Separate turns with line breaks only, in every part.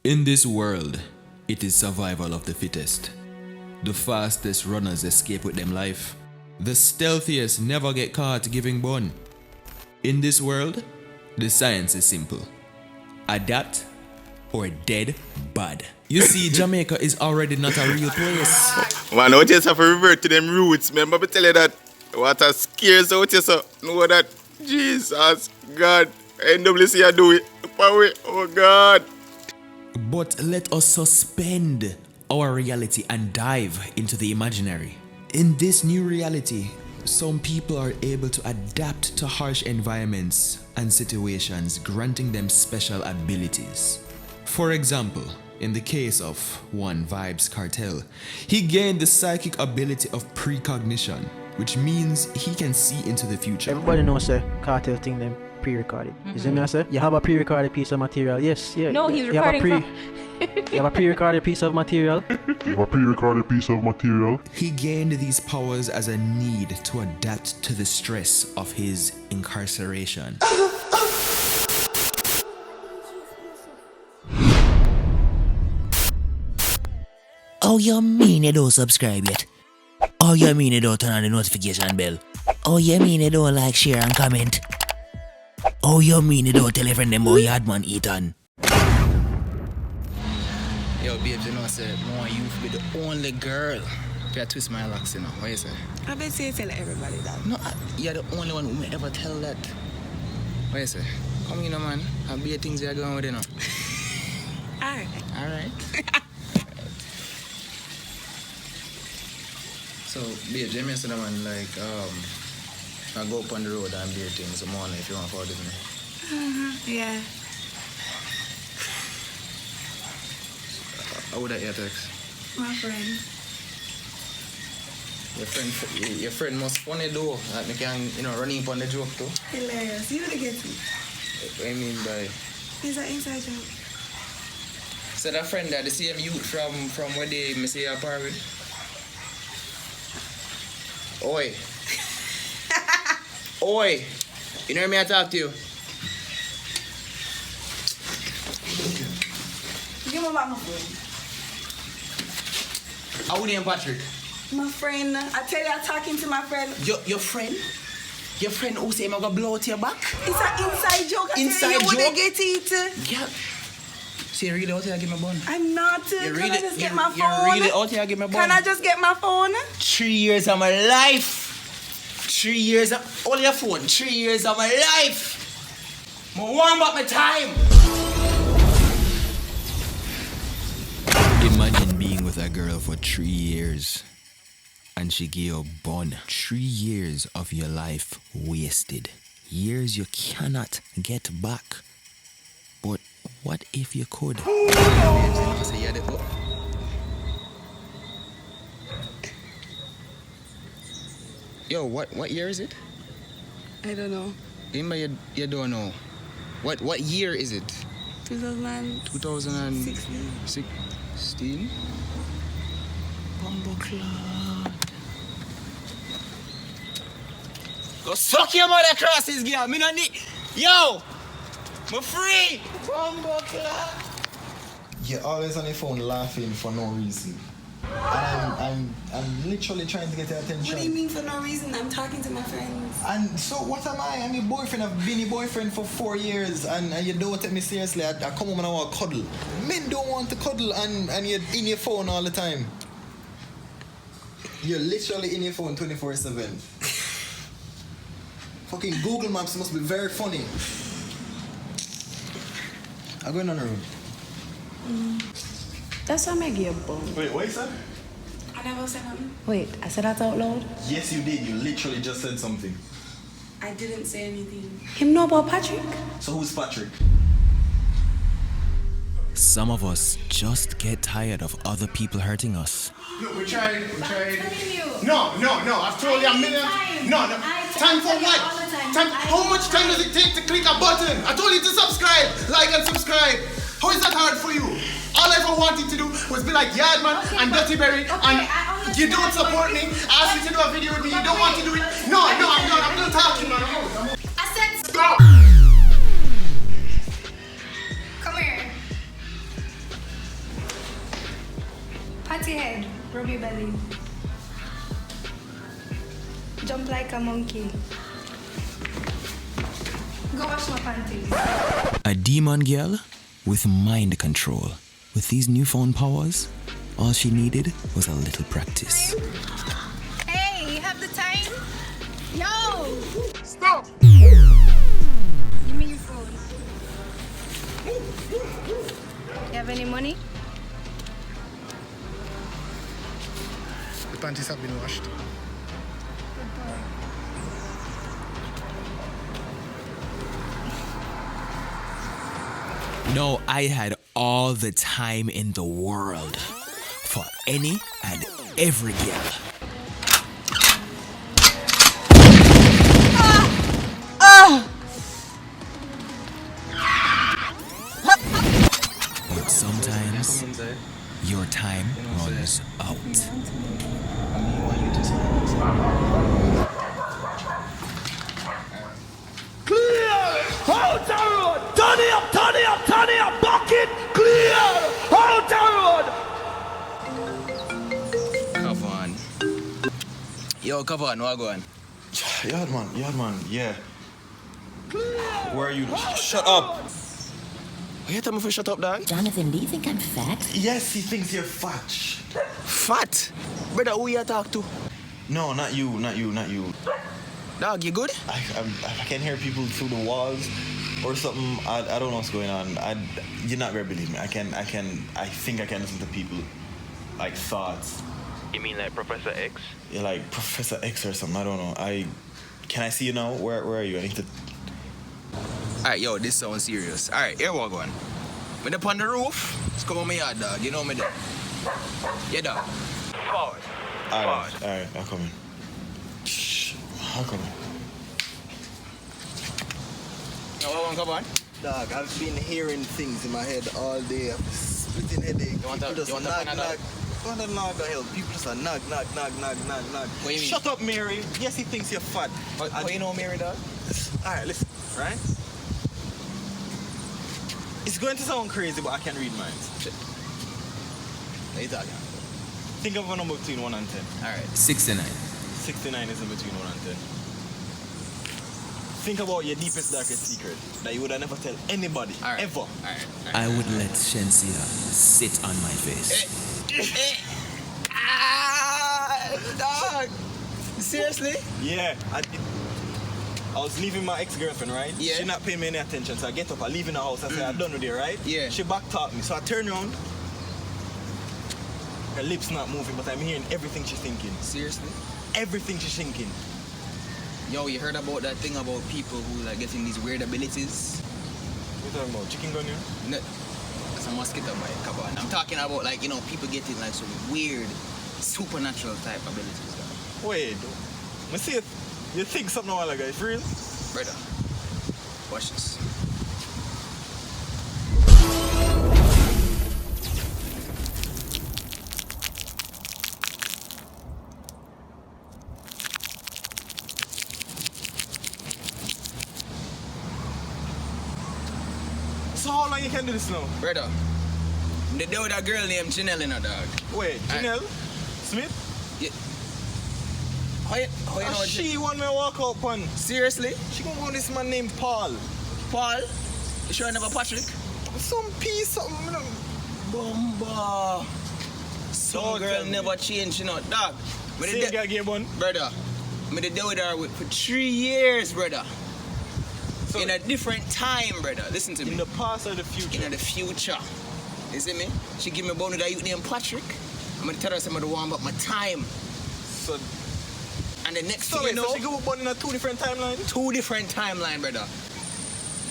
In this world, it is survival of the fittest. The fastest runners escape with them life. The stealthiest never get caught giving bun. In this world, the science is simple. Adapt or dead bad. You see, Jamaica is already not a real place.
Man, I just have to revert to them roots, man. But I tell you that what a scares out you, so know that Jesus, God, NWC I do it. Oh God.
But let us suspend our reality and dive into the imaginary. In this new reality, some people are able to adapt to harsh environments and situations, granting them special abilities. For example, in the case of one Vibes Cartel, he gained the psychic ability of precognition, which means he can see into the future.
Everybody knows the cartel thing them pre-recorded. You see me I say? You have a pre-recorded piece of material. Yes, yeah.
No, he's recording
you have a pre-recorded piece of material.
He gained these powers as a need to adapt to the stress of his incarceration.
Oh, you mean you don't subscribe yet? Oh, you mean you don't turn on the notification bell? Oh, you mean you don't like, share and comment? Oh, you mean you don't tell a friend them about Yaadman, Etan?
Yo, babes, you know, I said, more you be the only girl to twist my locks, you know. What you say?
I bet you tell everybody that.
No, you're the only one who may ever tell that. What you say? Come, you know, man. I'll be the things you're going with, you know.
Alright.
Alright. So, babes, you mentioned that man, like, I go up on the road and beer things in the morning if you want to forward me.
Yeah.
How would I hear text?
My friend.
Your friend must funny though. Like, you can, run in on the joke too.
Hilarious. You really get it.
What do you mean by?
It's an inside joke.
So that friend that the same youth from where they say your apartment? Oi. Oi. You know me I talk to you?
Give me back my friend.
How name Patrick?
My friend. I tell you I'm talking to my friend.
Your friend? Your friend who say I'm gonna blow out your back?
It's an inside joke. I
Inside
tell you,
joke?
you wouldn't get it.
Yeah. So you really out here give me bun?
I'm not.
You
Can
really,
I just get my phone?
You're really out here give me bun?
Can I just get my phone?
3 years of my life. 3 years of... Hold your phone. 3 years of my life. I want back my time.
Imagine being with a girl for 3 years and she gave you a bun. 3 years of your life wasted. Years you cannot get back. But what if you could?
Yo, what year is it?
I don't know.
Remember you don't know. What year is it?
2016.
2016? Bumbleclad. Go suck your mother across this girl. Me no need. Yo! I'm free! Bumbleclad.
You're always on your phone laughing for no reason. And I'm literally trying to get your attention.
What do you mean for no reason? I'm talking to my friends.
And so what am I? I'm your boyfriend. I've been your boyfriend for 4 years and you don't take me seriously. I come home and I want to cuddle. Men don't want to cuddle and you're in your phone all the time. You're literally in your phone 24/7. Fucking Google Maps must be very funny. I'm going on the road.
That's what I give you a bone.
Wait, what you said?
I never said nothing.
Wait, I said that out loud?
Yes, you did. You literally just said something.
I didn't say anything.
Him know about Patrick?
So who's Patrick?
Some of us just get tired of other people hurting us.
Look, we're trying. No. I've told you a million. No. Time for what? Time. How much time does it take to click a button? I told you to subscribe, like and subscribe. How is that hard for you? All I ever wanted to do was be like Yaadman and Dirty Berry, and you don't support me. I asked you to do a video with me. You don't want to do it. No, I'm not talking, man.
I said
stop.
Come here.
Pat your head, rub your belly. Jump like a monkey. Go wash my panties.
A demon girl with mind control. With these newfound powers, all she needed was a little practice.
Hey, you have the time? Yo!
Stop!
Give me your phone. You have any money?
The panties have been washed.
No, I had all the time in the world for any and every girl. But sometimes your time runs out.
Out the road! Turn it up, turn it up, turn it up! Bucket clear! Out the road!
Kavohn. Yo, Kavohn, what going?
Yaadman, yeah. Where are you? Shut up!
Why you tell me to shut up, dog?
Jonathan, do you think I'm fat?
Yes, he thinks you're fat.
Fat? Brother, who you talk to?
No, not you.
Dog, you good?
I can hear people through the walls or something. I don't know what's going on. You're not gonna believe me. I think I can listen to people like thoughts.
You mean like Professor X?
Yeah, like Professor X or something. I don't know. Can I see you now? Where are you? I need to.
Alright, yo, this sounds serious. Alright, here we going. When up on the roof, let's come on my yard, dog. You know me there. Yeah, dog.
Forward.
Alright, I'll come in. Shh, I'll come in.
Now, what one, come on?
Dog, I've been hearing things in my head all day. I'm splitting headache.
You want to
knock. Go on, knock, help. People just are knock.
What do you mean?
Shut up, Mary. Yes, he thinks you're fat.
How you know Mary, dog?
Alright, listen, right? It's going to sound crazy, but I can read minds.
What are you talking about?
Think of a number between 1 and 10.
Alright.
69.
69 is in between 1 and 10. Think about your deepest, darkest secret that you would have never tell anybody, ever.
Alright.
I would let Shensia sit on my face.
Dog! Seriously?
Yeah, I was leaving my ex-girlfriend, right?
Yeah.
She not paying me any attention, so I get up, I leave in the house, I say, I'm done with it, right?
Yeah.
She back-talked me, so I turn around. Her lips not moving, but I'm hearing everything she's thinking.
Seriously?
Everything she's thinking.
Yo, you heard about that thing about people who like getting these weird abilities?
What are you talking about? Chicken gun here?
No, that's a mosquito bite, come on. I'm talking about like, you know, people getting like some weird supernatural type abilities. Dog.
Wait, I see it. You think something a while ago, for real?
Brother, watch this.
So how long you can do this now?
Brother, they deal with a girl named Jenelle in a dog.
Wait, Jenelle? Smith?
Yeah. How you know
she want me to walk out, pan.
Seriously?
She gonna go this man named Paul.
Paul? You sure never Patrick?
Some piece, something.
Bumba. Some girl never change, you know. Dog.
Same guy gave one.
Brother, I deal with her for 3 years, brother. So in a different time, brother. Listen to me.
In the past or the future?
In the future. You see me? She give me a bone with a youth named Patrick. I'm gonna tell her some of the warm up my time.
So.
And the next thing you know,
so she go born in a 2 different timelines?
2 different timeline, brother.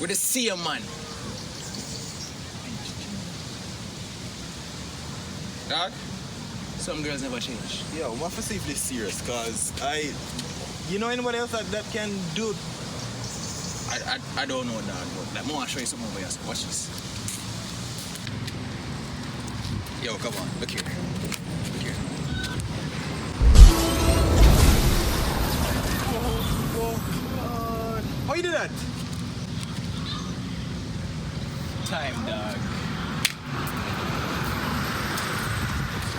With the same man. Dog, some girls never change.
Yo, I'm for safely serious, cause you know anybody else that can do?
I don't know, dog, but like, I want to show you something over here. So watch this. Yo, come on, look here. Look here.
Oh, God. How you do that?
Time, dog.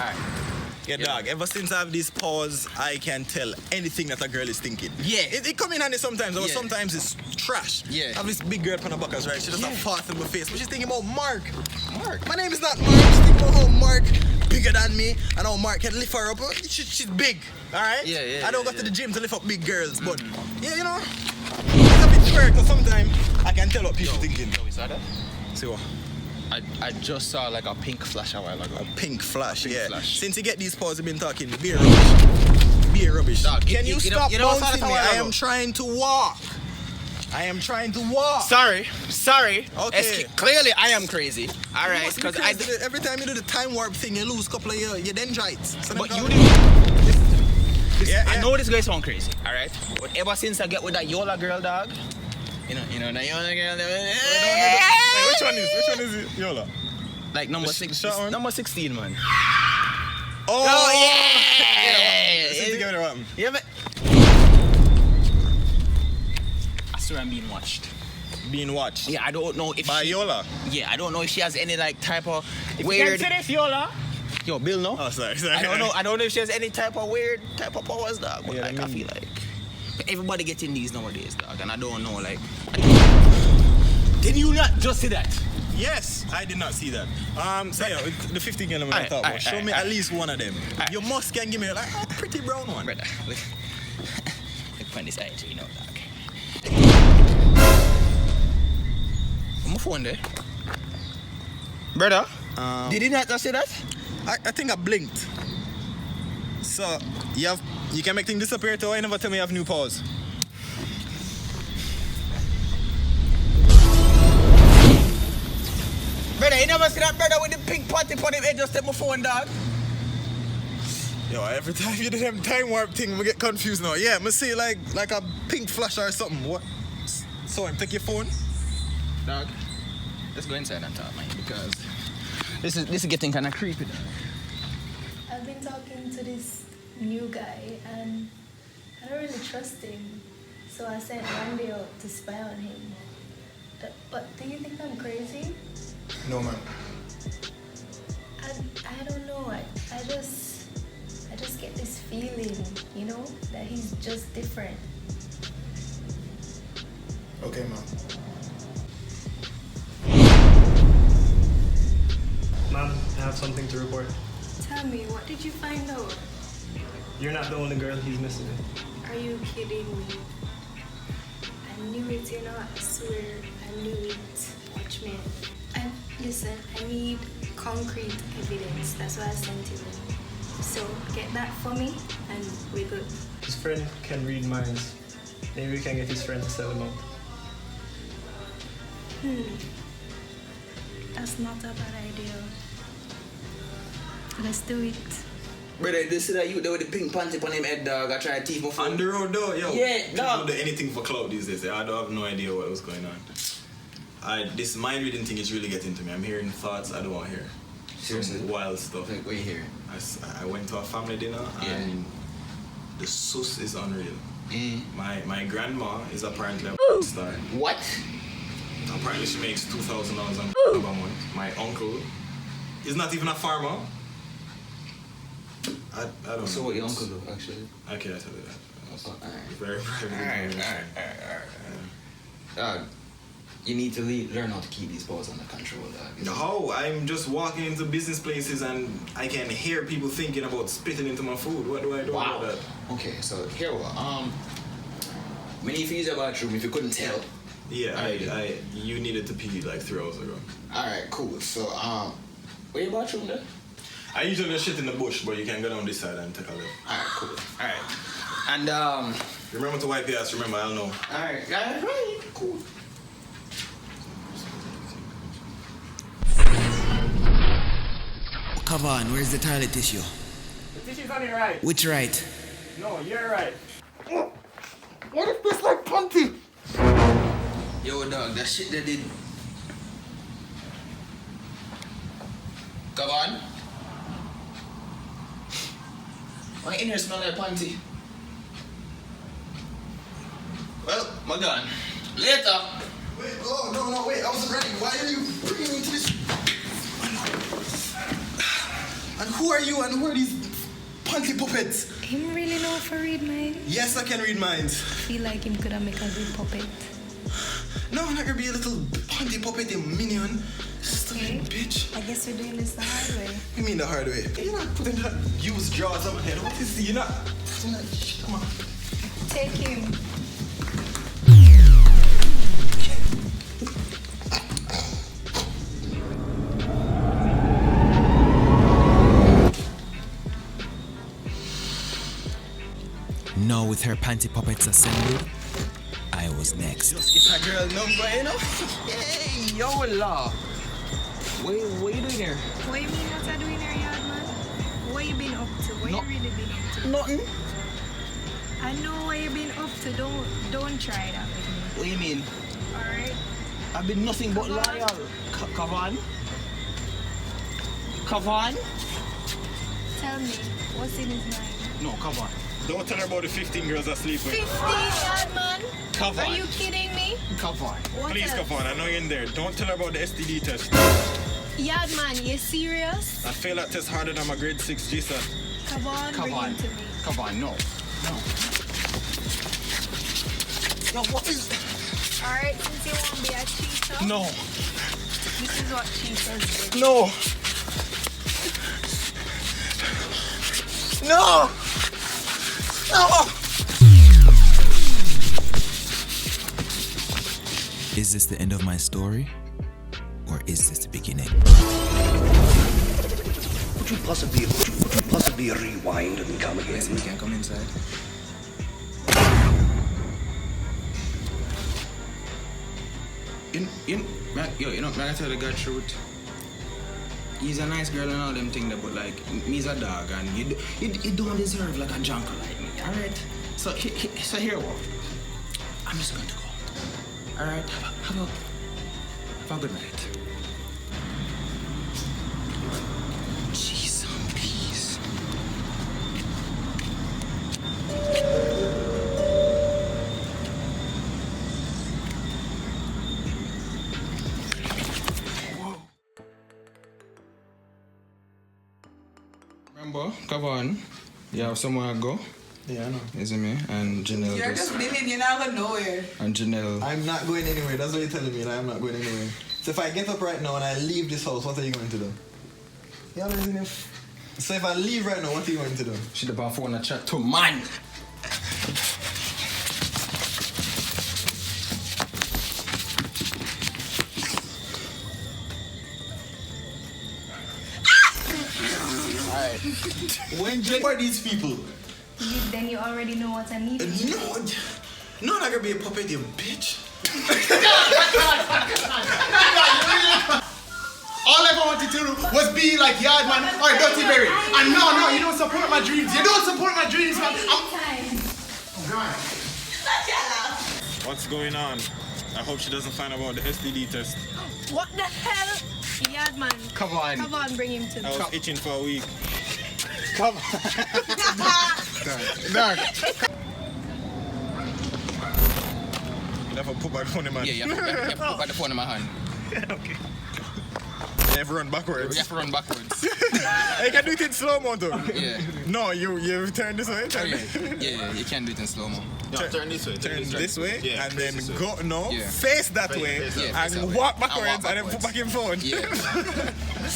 Alright.
Yeah, dog. Ever since I have this pause, I can tell anything that a girl is thinking.
Yeah.
It come in handy sometimes, but
Yeah.
sometimes it's trash.
Yeah.
I have this big girl on the buckers, right? She just have fart in my face, but she's thinking about Mark. Mark. My name is not Mark. She's thinking about how Mark bigger than me and how Mark can lift her up. She's big, all right?
Yeah.
I don't go to the gym to lift up big girls, but yeah, you know, it's a bit weird because sometimes I can tell what people thinking.
You saw that?
See what?
I just saw like a pink flash a while ago.
A pink flash,
Pink
yeah.
flash.
Since you get these pauses, I've been talking beer rubbish. Beer rubbish.
Dog,
Can you stop
you know what's
bouncing
on
me?
the
I
tower,
am trying to walk. I am trying to walk.
Sorry.
Okay.
Clearly, I am crazy. All
You
right,
must be
because
crazy. Every time you do the time warp thing, you lose a couple of your dendrites. So
But
them
you
go-
didn't.
Yeah,
I
yeah.
know this guy sound crazy. All right. But ever since I get with that Yola girl, dog. You know that Yola girl.
Wait, which one is it? Yola.
Like number
The
6.
short one?
Number 16, man.
Oh,
yeah.
Listen together, what happened?
Yeah, but I swear I'm being watched.
Being watched.
Yeah, I don't know if
By Yola.
Yeah, I don't know if she has any like type of
If
weird.
you can say this, Yola.
Yo, Bill, no.
Oh, sorry.
I don't know if she has any type of weird type of powers, dog. But
Yeah,
like,
I
I
mean-
feel like everybody getting these nowadays, dog, and I don't know. Like, did you not just see that?
Yes, I did not see that. So yeah, the 15 girl I'm gonna talk about. Show me at least one of them. You must can give me like a pretty brown one.
Brother, look on this IG, you know, dog. I'm a phone there. Brother, did you not just see that?
I think I blinked. So you can make things disappear too. You never tell me you have new pause.
Brother, you never see that brother with the pink patty on him head just take my phone, dog?
Yo, every time you do them time warp thing, we get confused now. Yeah, me see like a pink flash or something. What? So him take your phone?
Dog, let's go inside and talk, man, because this is getting kind of creepy, dog.
I've been talking to this new guy and I don't really trust him. So I sent Randy out to spy on him. But do you think I'm crazy?
No, man.
I don't know. I just get this feeling, you know, that he's just different.
Okay, man.
Ma'am, I have something to report.
Tell me, what did you find out?
You're not the only girl he's missing.
Are you kidding me? I knew it, you know, I swear, I knew it. Watch me. And listen, I need concrete evidence. That's why I sent it in. So get that for me and we're good.
His friend can read minds. Maybe we can get his friend to sell him out.
That's not a bad idea. Let's do it.
Brother, this is that you there with the pink panty on him head, dog. I try to teeth my phone.
On the road though, yo.
Yeah, dog.
People do anything for clout these days. I don't have no idea what was going on. This mind reading thing is really getting to me. I'm hearing thoughts I don't want to hear.
Seriously?
Some wild stuff.
Like, what you hearing?
I went to a family dinner and the sus is unreal. My grandma is apparently a star.
What?
Apparently she makes $2,000 a month. My uncle is not even a farmer. I don't know.
So what your uncle do, actually?
I can't tell you that.
Alright.
Very private.
Alright. You need to learn how to keep these balls under control, dog.
No, I'm just walking into business places and I can hear people thinking about spitting into my food. What do I do about that?
Okay, so here we are. We need to use your bathroom if you couldn't tell.
Yeah, you needed to pee like 3 hours ago.
Alright, cool. So, where your bathroom there?
I usually just shit in the bush, but you can go down this side and take a look.
Alright, cool. Alright. And,
remember to wipe your ass, remember, I'll know.
Alright, right, cool.
Kavohn, where's the toilet tissue?
The tissue's on your right.
Which right?
No, you're right.
What if this like punty?
Yo, dog, that shit they did. Kavohn? Why in here smell like panty? Well, my gun. Later.
Wait, no, wait, I wasn't ready. Why are you bringing me to this? And who are you and who are these panty puppet.
Him really know for read mind?
Yes, I can read minds.
Feel like him could have make a good puppet.
No, I'm not gonna be a little panty puppet, you minion. Stupid bitch.
I guess we're doing this the hard way.
You mean the hard way? You're not putting that used drawers on my head. What is you're not putting that shit on my head.
Take him.
Now with her panty puppets assembled, I was next.
Just get a girl number, you know? Hey, Yola. What you doing here?
What you mean what I doing here, Yaadman? What you been up to? What you really been up to?
Nothing.
I know what you been up to. Don't try that with me.
What you mean?
Alright?
I've been nothing but loyal. Kavohn? Kavohn?
Tell me, what's in his mind?
No, Kavohn.
Don't tell her about the 15 girls asleep with.
15, Yaadman?
Kavohn.
Are you kidding me?
Kavohn.
Please, Kavohn, I know you're in there. Don't tell her about the STD test.
Yaadman, you serious?
I failed that test harder than my grade 6 GSAT.
Kavohn, bring him to me.
Kavohn, no. Yo, what is...
Alright, since you won't be a cheater.
No.
This is what cheaters do.
No. No. No.
Is this the end of my story? Or is this the beginning?
Would you possibly rewind and come again?
Yes, we can come inside. You know, man, I tell the God truth. He's a nice girl and all them things, but like, me's a dog and you don't deserve like a junker like me, alright? So here what? I'm just going to go out. Alright? Have a good night. Jeez, please. Remember, Kavohn, you have somewhere to go?
Yeah, I know.
Isn't me? And Jenelle
You're just billing, you're not going nowhere.
And Jenelle.
I'm not going anywhere. That's what you're telling me. That I'm not going anywhere. So if I get up right now and I leave this house, what are you going to do? You understand me? So if I leave right now, what are you going to do?
She's about phone and chat to man.
Alright. When who are these people?
Then you already know what I need.
No, I'm not gonna be a puppet, you bitch.
All I ever wanted to do was be like Yaadman or Dirty Berry. And no, you don't support my dreams. You don't support my dreams, man. Oh, God.
What's going on? I hope she doesn't find out about the STD test.
What the hell? Yaadman. Kavohn, bring him to me.
I was itching for a week.
Come on. Dark.
You have to put back the phone in my hand.
Yeah, you have to put back the phone in my hand.
Okay. You have to run backwards.
You have to run backwards.
You can do it in slow-mo though.
Yeah.
No, you turn this way.
Yeah, you can do it in slow-mo.
No, turn this way. Turn this way, yeah, and then go, face that way, and
walk
backwards, and then put back in phone.
Yeah.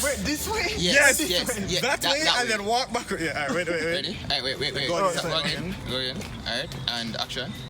Wait, this way?
Yes.
That way, and then walk backwards. Yeah, alright, wait.
Ready? Alright, wait.
Go
again. Alright, and action.